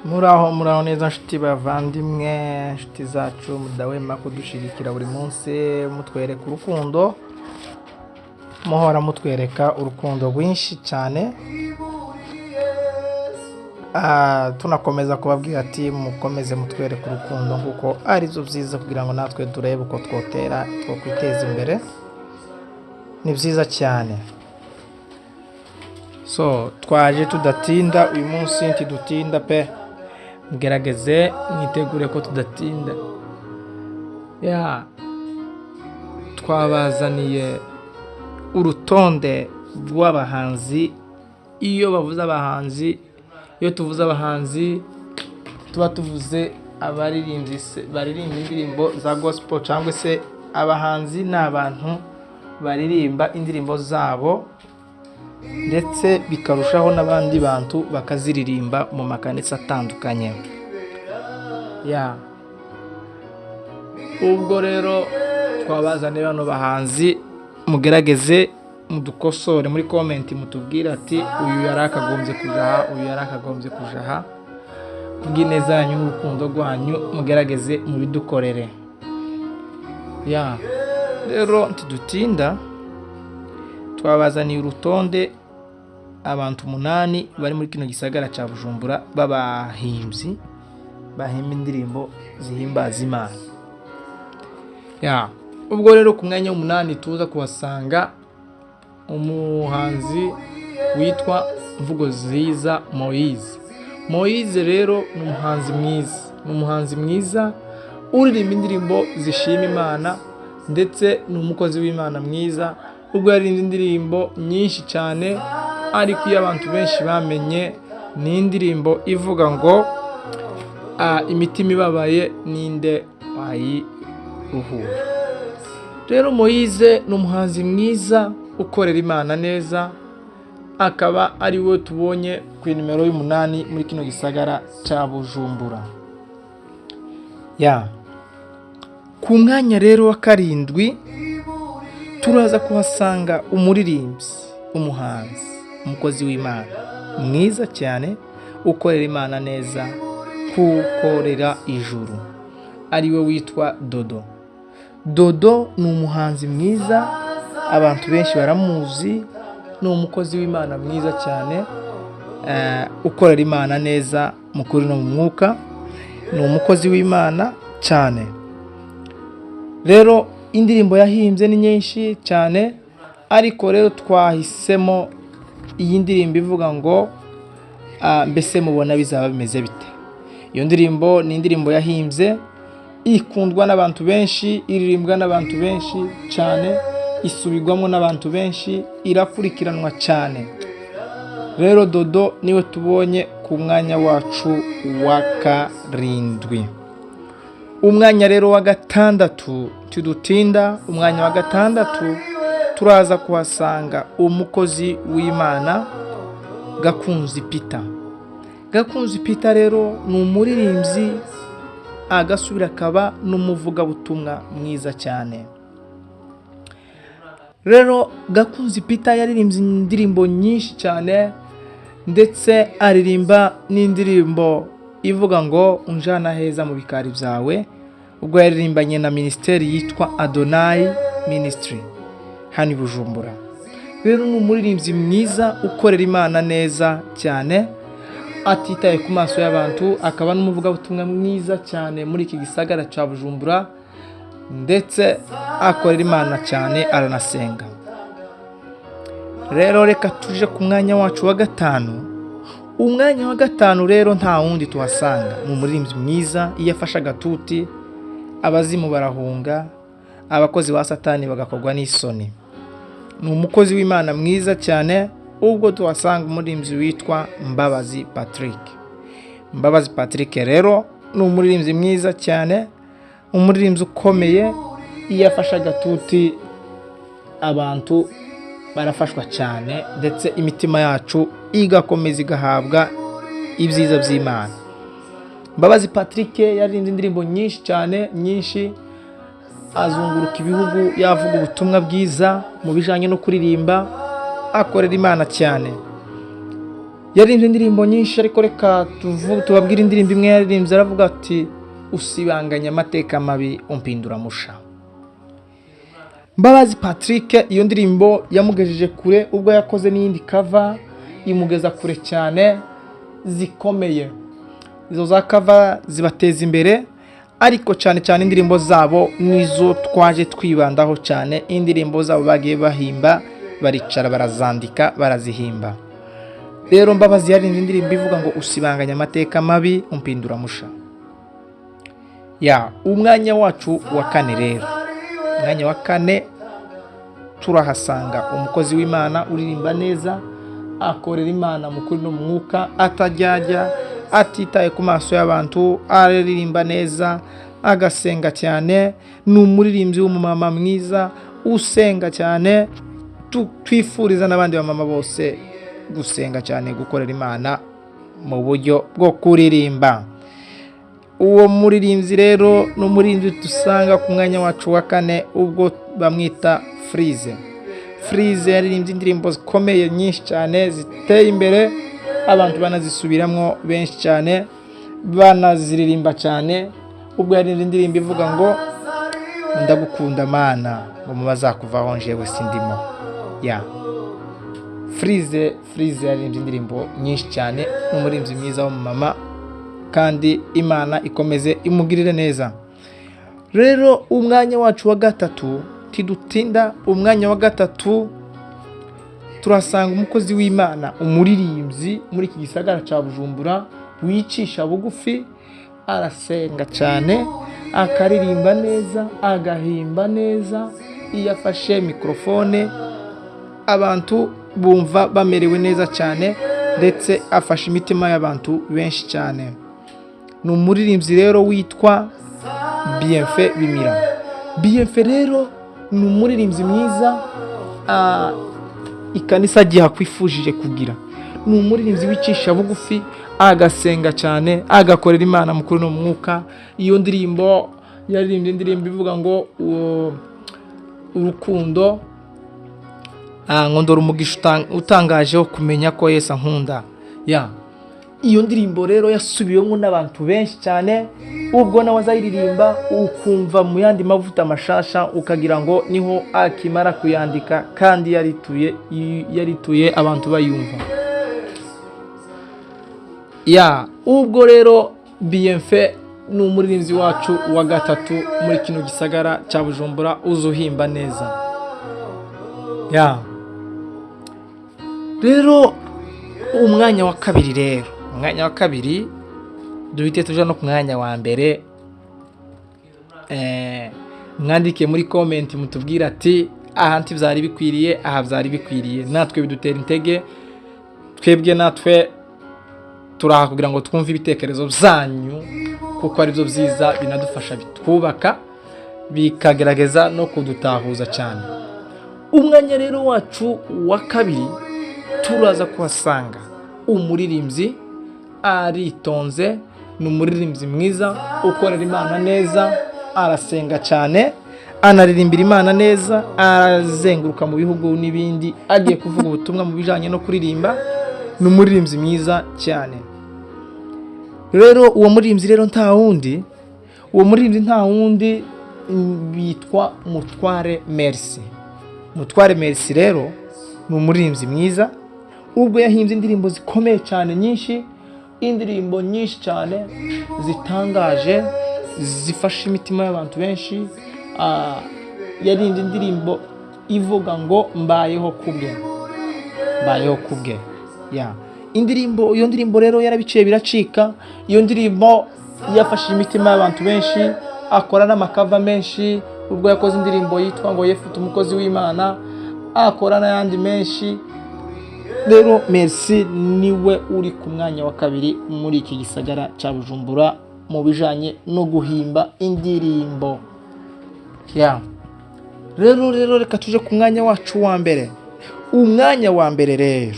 Muraho neza nshuti bavandimwe, nshuti zacu mudahwema kudushigikira buri munsi mutwereka urukundo, muhora mutwereka urukundo rwinshi cyane. Tunakomeza kubabwira ati mukomeze mutwereka urukundo kuko ari byo byiza kugira ngo natwe turebe uko twotera kwiteza imbere. Ni byiza cyane. Twaje tudatinda uyu munsi, ntidutinda pe. Mugerageze mwitegure ko tudatinda. Twabazaniye urutonde rw'abahanzi. Iyo tuvuze abahanzi tuba tuvuze baririmba indirimbo za gospel, cyangwa se abahanzi ni abantu baririmba indirimbo zabo ndetse bikarushaho n'abandi bantu bakaziririmba mu makanisa atandukanye. Ubwo rero twabazaniye bano bahanzi, mugerageze mudukosore muri comment, mutubwire ati uyu yari akagombye kuja aha, uyu yari akagombye kuja aha. Kubw'ineza yanyu n'urukundo rwanyu mugerageze mubidukorere. Rero ntidutinda, twabazaniye urutonde abantu 8 bari muri kino gisagara cya Bujumbura b'abahimbyi bahimba indirimbo zihimbaza Imana. Ubwo rero ku mwanya w'8 tuza kuhasanga umuhanzi witwa Mvugoziza Moise. Moise rero ni umuhanzi mwiza uririmba indirimbo zishima Imana, ndetse ni umukozi w'Imana mwiza. Ubwo yaririmba indirimbo nyinshi cyane, ariko iyo abantu benshi bamenye ni indirimbo ivuga ngo imitima ibabaye ninde wayiruhura. Rero Moise ni umuhanzi mwiza ukorera Imana neza, akaba ari we tubonye ku nimero y'8 muri kino gisagara cya Bujumbura. Ku mwanya rero wa 7 turaza kuhasanga umuririmbyi, umuhanzi, umukozi w'Imana mwiza cyane ukorera Imana neza, kukorera ijuru, ari we witwa Dodo. Dodo ni umuhanzi mwiza, abantu benshi baramuzi. Ni umukozi w'Imana mwiza cyane, ukorera Imana neza mu kuri no mu mwuka. Ni umukozi w'Imana cyane. Rero indirimbo yahimbye ni nyinshi cyane, ariko rero twahisemo iyi ndirimbo ivuga ngo mbese mubona bizaba bimeze bite. Iyo ndirimbo ni indirimbo yahimbye, ikundwa n'abantu benshi, iririmbwa n'abantu benshi cyane, isubirwamo n'abantu benshi, irakurikiranwa cyane. Rero Dodo niwe tubonye ku mwanya wacu wa 7. Umwanya rero wa 6 tudutinda, umwanya wa 6 turaza kuhasanga umukozi w'Imana Gakunzi Peter. Gakunzi Peter rero ni umuririmbyi, agasubira akaba n'umuvugabutumwa mwiza cyane. Rero Gakunzi Peter yaririmbye indirimbo nyinshi cyane, ndetse aririmba n'indirimbo ivuga ngo unjana heza mu bikari byawe. Ubwo yaririmbanye na ministeri yitwa Adonai Ministry hano i Bujumbura. Rero ni umuririmbyi mwiza ukorera Imana neza cyane, atitaye ku maso y'abantu, akaba n'umuvugabutumwa mwiza cyane muri iki gisagara cya Bujumbura, ndetse akorera Imana cyane, aranasenga. Rero reka tuje ku mwanya wacu wa 5. Umwanya wa 5 rero nta wundi tuhasanga, mu muririmbyi mwiza. Iyo afashe agatuti abazimu barahunga, abakozi ba Satani bagakorwa n'isoni. Ni umukozi w'Imana mwiza cyane. Ubwo tuhasanga umuririmbyi witwa Mbabazi Patrick. Mbabazi Patrick rero ni umuririmbyi mwiza cyane, umuririmbyi ukomeye. Iyo afashe agatuti abantu barafashwa cyane, ndetse imitima yacu igakomeza igahabwa ibyiza by'Imana. Mbabazi Patrick yaririmbye indirimbo nyinshi cyane, azunguruka ibihugu yavuga ubutumwa bwiza mu bijanye no kuririmba, akorera Imana cyane. yaririmbye indirimbo nyinshi, ariko reka tubabwire indirimbo imwe yaririmbye, aravuga ati usibanganya amateka mabi umpindura musha. Mbabazi Patrick iyo ndirimbo yamugejeje kure, ubwo yakoze n'iyindi cover imugeza kure cyane zikomeye. Izo za cover zibateza imbere, ariko cyane cyane indirimbo zabo nizo twaje twibandaho cyane. Indirimbo zabo bagiye bahimba, baricara barazandika, barazihimba. Rero Mbabazi yaririmbye indirimbo ivuga ngo usibanganya amateka mabi umpindura musha. Umwanya wacu wa kane rero, umwanya wa kane turahasanga umukozi w'Imana uririmba neza, akorera Imana mu kuri no mu mwuka, atajyajya, atitaye ku maso y'abantu, aririmba neza, agasenga cyane. Ni umuririmbyi w'umumama mwiza usenga cyane. Twifuriza n'abandi bamama bose gusenga cyane, gukorera Imana mu buryo bwo kuririmba. Uwo muririmbyi rero ni umuririmbyi dusanga ku mwanya wacu wa kane, ubwo bamwita Freeze. Yaririmbye indirimbo zikomeye nyinshi cyane ziteye imbere, abantu banazisubiramo benshi cyane, banaziririmba cyane. Ubwo yaririmbye indirimbo ivuga ngo ndagukunda mana, ngo mubazakuvaho njewe sindimo. Freeze yaririmbye indirimbo nyinshi cyane, umuririmbyi mwiza w'umumama, kandi Imana ikomeze imugirire neza. Rero umwanya wacu wa gatatu tidutinda, umwanya wa gatatu turasanga umukozi w'Imana, umuririmbyi muri iki gisagara cya Bujumbura, wicisha bugufi, arasenga cyane, akaririmba neza, agahimba neza. Iyo afashe mikrofone abantu bumva bamerewe neza cyane, ndetse afashe imitima y'abantu benshi cyane. Ni umuririmbyi rero witwa Bienfait Bimira. Bienfait rero ni umuririmbyi mwiza ikanisa gihakwifujije kugira. Ni umuririmbyi wicisha bugufi, agasenga cyane, agakorera Imana mu kuri no mu mwuka. Iyo ndirimbo yaririmbye indirimbo ivuga ngo urukundo, ngondora umugisha utangaje wo kumenya ko Yesu ankunda. Iyo ndirimbo rero yasubiwemo n'abantu benshi cyane, ubwo nawe azayiririmba ukumva mu yandi mavuta mashasha, ukagira ngo niho akimara kuyandika, kandi yarituye abantu bayumva. Ubwo rero Bienfait ni umuririmbyi wacu wa gatatu muri kino gisagara cya Bujumbura, uzuhimba neza. Rero umwanya wa kabiri rero, umwanya wa kabiri duhite tuja no ku mwanya wa mbere. Mwandike muri comment mutubwira ati aha nti byari bikwiriye, aha byari bikwiriye. Natwe bidutera intege, twebwe natwe turaha kugira ngo twumve ibitekerezo byanyu, kuko ari byo byiza, binadufasha, bitwubaka, bikagerageza no kudutahuza cyane. Umwanya rero wacu wa kabiri turaza kuhasanga umuririmbyi aritonze. Ni umuririmbyi mwiza ukorera Imana neza, arasenga cyane, anaririmbira Imana neza, arazenguruka mu bihugu n'ibindi, agiye kuvuga ubutumwa mu bijanye no kuririmba. Ni umuririmbyi mwiza cyane. Rero uwo muririmbyi rero nta wundi bitwa Mutware Merci. Mutware Merci rero ni umuririmbyi mwiza, ubwo yahimbye indirimbo zikomeye cyane nyinshi, indirimbo nyinshi cyane zitangaje, zifasha imitima y'abantu benshi. Yahimbye indirimbo ivuga ngo mbayeho kubwe. Iyo ndirimbo rero yarabiciye biracika. Iyo ndirimbo yafashije imitima y'abantu benshi, akora n'amakava menshi. Ubwo yakoze indirimbo yitwa ngo Yefute umukozi w'Imana, akora n'ayandi menshi. Rero Merci niwe uri ku mwanya wa kabiri muri iki gisagara cya Bujumbura mu bijanye no guhimba indirimbo. Rero reka tuje ku mwanya wacu wa mbere. Umwanya wa mbere rero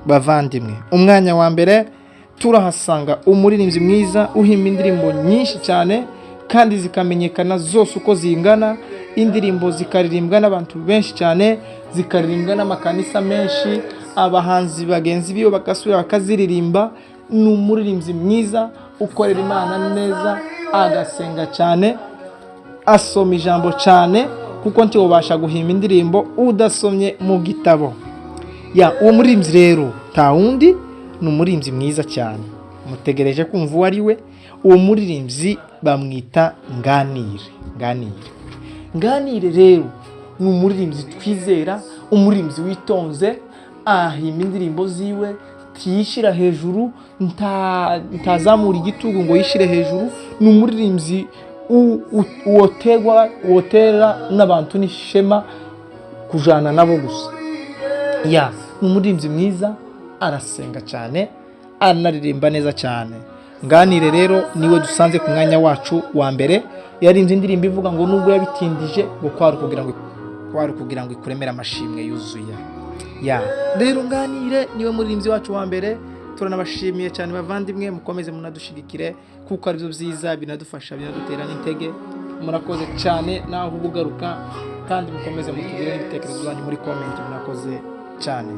bavandimwe, umwanya wa mbere turahasanga umuririmbyi mwiza uhimba indirimbo nyinshi cyane, kandi zikamenyekana zose uko zingana. Indirimbo zikaririmbwa n'abantu benshi cyane, zikaririmbwa n'amakanisa menshi, abahanzi bagenzi biwe bagasubira bakaziririmba. Ni umuririmbyi mwiza ukorera Imana neza, agasenga cyane, asoma ijambo cyane, kuko ntiwabasha guhimba indirimbo udasomye mu gitabo. Uwo muririmbyi rero nta wundi, ni umuririmbyi mwiza cyane, mutegereje kumva uwo ari we. Uwo muririmbyi bamwita Nganire rero ni umuririmbyi twizera, umuririmbyi witonze, ahimba indirimbo ziwe, tiyishyira hejuru, ntazamura igitugu ngo yishyire hejuru. Ni umuririmbyi wotera n'abantu n'ishema kujana nabo gusa. Ni umuririmbyi mwiza, arasenga cyane, anaririmba neza cyane. Nganire rero niwe dusanze ku mwanya wacu wa mbere. Yarimbye indirimbo ivuga ngo nubwo yabitindije ngo kwari kugira ngo ikuremere amashimwe yuzuye. Rero Nganire niwe muririmbyi wacu wa mbere. Turanabashimiye cyane bavandimwe, mukomeze munadushigikire kuko ari byo byiza, binadufasha, binadutera n'intege. Murakoze cyane, naho ubugaruka kandi mukomeze mutugire n'ibitekerezo byanyu muri comment. Murakoze cyane.